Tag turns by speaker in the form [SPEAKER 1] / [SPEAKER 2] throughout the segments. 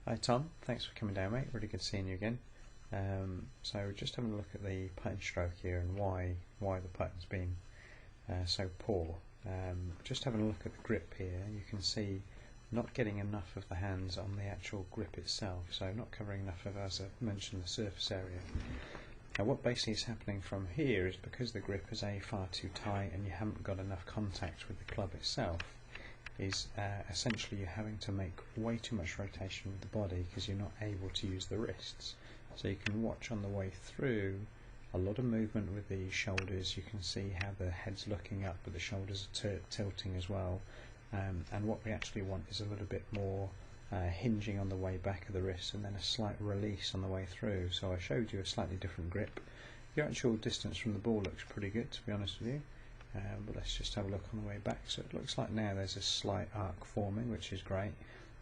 [SPEAKER 1] Hi Tom, thanks for coming down mate, really good seeing you again. So just having a look at the putting stroke here and why the putting's been so poor. Just having a look at the grip here, you can see not getting enough of the hands on the actual grip itself, so not covering enough of, as I mentioned, the surface area. Now what basically is happening from here is because the grip is far too tight and you haven't got enough contact with the club itself, is essentially you're having to make way too much rotation with the body because you're not able to use the wrists. So you can watch on the way through a lot of movement with the shoulders. You can see how the head's looking up but the shoulders are tilting as well, and what we actually want is a little bit more hinging on the way back of the wrist and then a slight release on the way through. So I showed you a slightly different grip. Your actual distance from the ball looks pretty good, to be honest with you. But let's just have a look on the way back. So it looks like now there's a slight arc forming, which is great,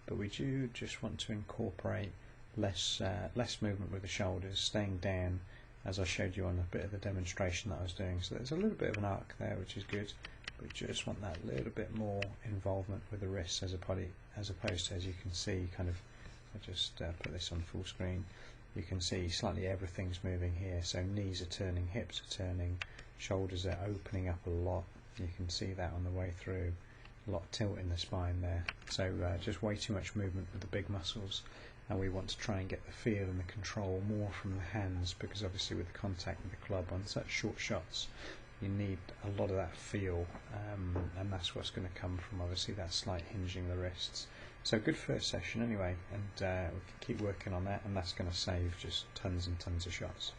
[SPEAKER 1] but we do just want to incorporate less movement with the shoulders, staying down, as I showed you on a bit of the demonstration that I was doing. So there's a little bit of an arc there, which is good, but we just want that little bit more involvement with the wrists as opposed to, as you can see, kind of, I'll just put this on full screen, you can see slightly everything's moving here. So knees are turning, hips are turning, shoulders are opening up a lot. You can see that on the way through. A lot of tilt in the spine there. So just way too much movement with the big muscles, and we want to try and get the feel and the control more from the hands, because obviously with the contact with the club on such short shots you need a lot of that feel, and that's what's going to come from obviously that slight hinging of the wrists. So good first session anyway, and we can keep working on that, and that's going to save just tons and tons of shots.